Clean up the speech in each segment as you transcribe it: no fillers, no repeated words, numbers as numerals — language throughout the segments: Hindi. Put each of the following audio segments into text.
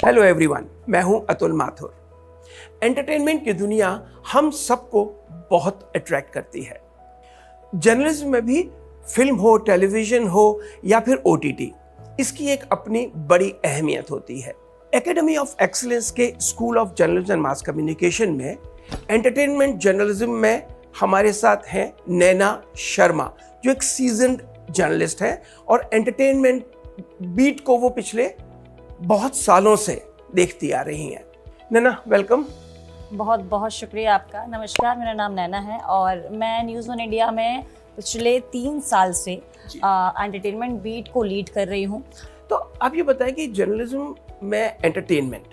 हेलो एवरीवन, मैं हूं अतुल माथुर। एंटरटेनमेंट की दुनिया हम सबको बहुत अट्रैक्ट करती है। जर्नलिज्म में भी फिल्म हो, टेलीविजन हो या फिर ओटीटी, इसकी एक अपनी बड़ी अहमियत होती है। एकेडमी ऑफ एक्सीलेंस के school of journalism and mass communication में एंटरटेनमेंट जर्नलिज्म में हमारे साथ हैं नैना शर्मा, जो एक सीजन्ड जर्नलिस्ट है और एंटरटेनमेंट बीट को वो पिछले बहुत सालों से देखती आ रही हैं। नैना, वेलकम। बहुत बहुत शुक्रिया आपका। नमस्कार, मेरा नाम नैना है और मैं न्यूज़ वन इंडिया में पिछले 3 साल से एंटरटेनमेंट बीट को लीड कर रही हूँ। तो आप ये बताएं कि जर्नलिज्म में एंटरटेनमेंट,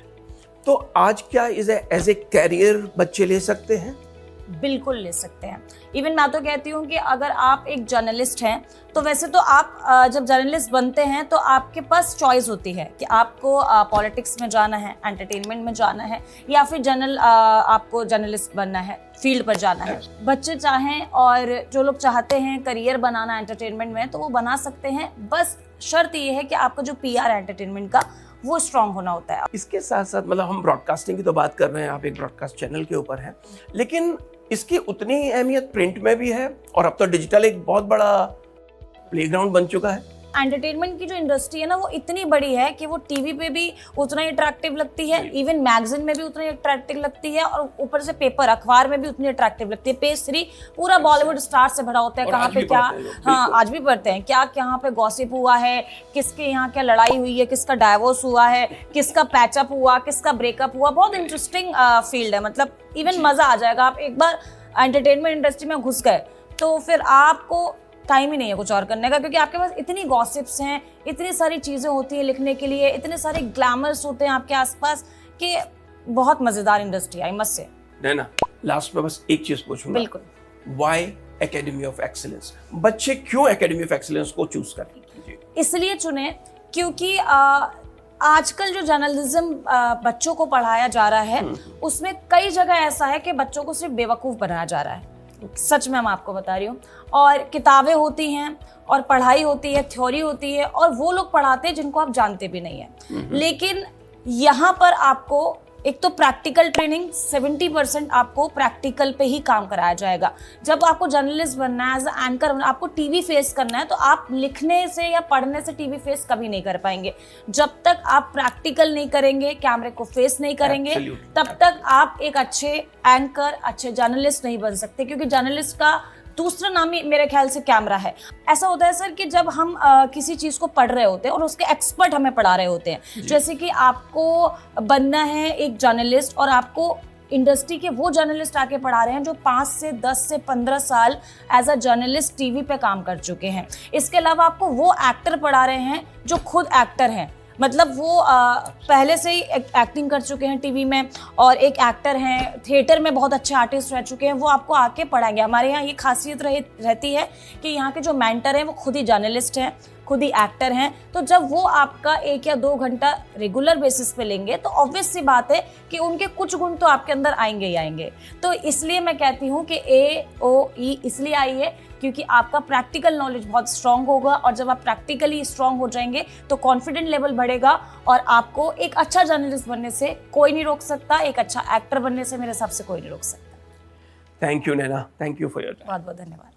तो आज क्या इसे एज ए कैरियर बच्चे ले सकते हैं? बिल्कुल ले सकते हैं। इवन मैं तो कहती हूँ कि अगर आप एक जर्नलिस्ट हैं तो वैसे तो आप जब जर्नलिस्ट बनते हैं तो आपके पास चॉइस होती है कि आपको पॉलिटिक्स में जाना है, एंटरटेनमेंट में जाना है, या फिर आपको जर्नलिस्ट बनना है, फील्ड पर जाना है। बच्चे चाहें और जो लोग चाहते हैं करियर बनाना एंटरटेनमेंट में तो वो बना सकते हैं। बस शर्त ये है कि आपका जो PR है एंटरटेनमेंट का वो स्ट्रांग होना होता है। इसके साथ साथ मतलब हम ब्रॉडकास्टिंग की तो बात कर रहे हैं, आप एक ब्रॉडकास्ट चैनल के ऊपर हैं, लेकिन इसकी उतनी ही अहमियत प्रिंट में भी है और अब तो डिजिटल एक बहुत बड़ा प्लेग्राउंड बन चुका है। एंटरटेनमेंट की जो इंडस्ट्री है ना वो इतनी बड़ी है कि वो टीवी पे भी उतना ही अट्रैक्टिव लगती है, इवन मैगजीन में भी उतना ही अट्रैक्टिव लगती है और ऊपर से पेपर अखबार में भी उतनी अट्रैक्टिव लगती है। पेज 3 पूरा बॉलीवुड स्टार से भरा होता है। कहाँ पे क्या, हाँ आज भी पढ़ते हैं क्या यहाँ पे गॉसिप हुआ है, किसके यहाँ क्या लड़ाई हुई है, किसका डाइवोर्स हुआ है, किसका पैचअप हुआ, किसका ब्रेकअप हुआ। बहुत इंटरेस्टिंग फील्ड है। मतलब इवन मजा आ जाएगा। आप एक बार एंटरटेनमेंट इंडस्ट्री में घुस गए तो फिर आपको टाइम ही नहीं है कुछ और करने का, क्योंकि आपके पास इतनी गॉसिप्स हैं, इतनी सारी चीज़ें होती हैं लिखने के लिए, इतने सारे ग्लैमर्स होते हैं आपके आसपास कि बहुत मज़ेदार इंडस्ट्री आई मस्त से। नैना, लास्ट में बस एक चीज़ पूछूंगा। बिल्कुल। Why academy of excellence? बच्चे क्यों एकेडमी ऑफ एक्सीलेंस को चूज करें? इसलिए चुने क्योंकि आजकल जो जर्नलिज्म बच्चों को पढ़ाया जा रहा है उसमें कई जगह ऐसा है कि बच्चों को सिर्फ बेवकूफ़ बनाया जा रहा है। सच में मैं आपको बता रही हूँ। और किताबें होती हैं और पढ़ाई होती है, थ्योरी होती है और वो लोग पढ़ाते हैं जिनको आप जानते भी नहीं है। लेकिन यहाँ पर आपको एक तो प्रैक्टिकल ट्रेनिंग 70% आपको प्रैक्टिकल पे ही काम कराया जाएगा। जब आपको जर्नलिस्ट बनना है, एज अ एंकर बनना, आपको टीवी फेस करना है तो आप लिखने से या पढ़ने से टीवी फेस कभी नहीं कर पाएंगे। जब तक आप प्रैक्टिकल नहीं करेंगे, कैमरे को फेस नहीं करेंगे, तब तक आप एक अच्छे एंकर, अच्छे जर्नलिस्ट नहीं बन सकते। क्योंकि जर्नलिस्ट का दूसरा नाम ही मेरे ख्याल से कैमरा है। ऐसा होता है सर कि जब हम किसी चीज़ को पढ़ रहे होते हैं और उसके एक्सपर्ट हमें पढ़ा रहे होते हैं, जैसे कि आपको बनना है एक जर्नलिस्ट और आपको इंडस्ट्री के वो जर्नलिस्ट आके पढ़ा रहे हैं जो 5 से 10 से 15 साल एज अ जर्नलिस्ट टीवी पे काम कर चुके हैं। इसके अलावा आपको वो एक्टर पढ़ा रहे हैं जो खुद एक्टर हैं, मतलब वो पहले से ही एक्टिंग कर चुके हैं टीवी में और एक एक्टर हैं, थिएटर में बहुत अच्छे आर्टिस्ट रह चुके हैं, वो आपको आके पढ़ाएंगे। हमारे यहाँ ये खासियत रहती है कि यहाँ के जो मेंटर हैं वो खुद ही जर्नलिस्ट हैं, खुद ही एक्टर हैं। तो जब वो आपका 1 या 2 घंटा रेगुलर बेसिस पे लेंगे तो ऑब्वियस सी बात है कि उनके कुछ गुण तो आपके अंदर आएंगे ही आएंगे। तो इसलिए मैं कहती हूँ कि AOE इसलिए आई है क्योंकि आपका प्रैक्टिकल नॉलेज बहुत स्ट्रांग होगा और जब आप प्रैक्टिकली स्ट्रांग हो जाएंगे तो कॉन्फिडेंट लेवल बढ़ेगा और आपको एक अच्छा जर्नलिस्ट बनने से कोई नहीं रोक सकता, एक अच्छा एक्टर बनने से मेरे हिसाब से कोई नहीं रोक सकता। Thank you Naina, thank you for your time. बहुत बहुत धन्यवाद।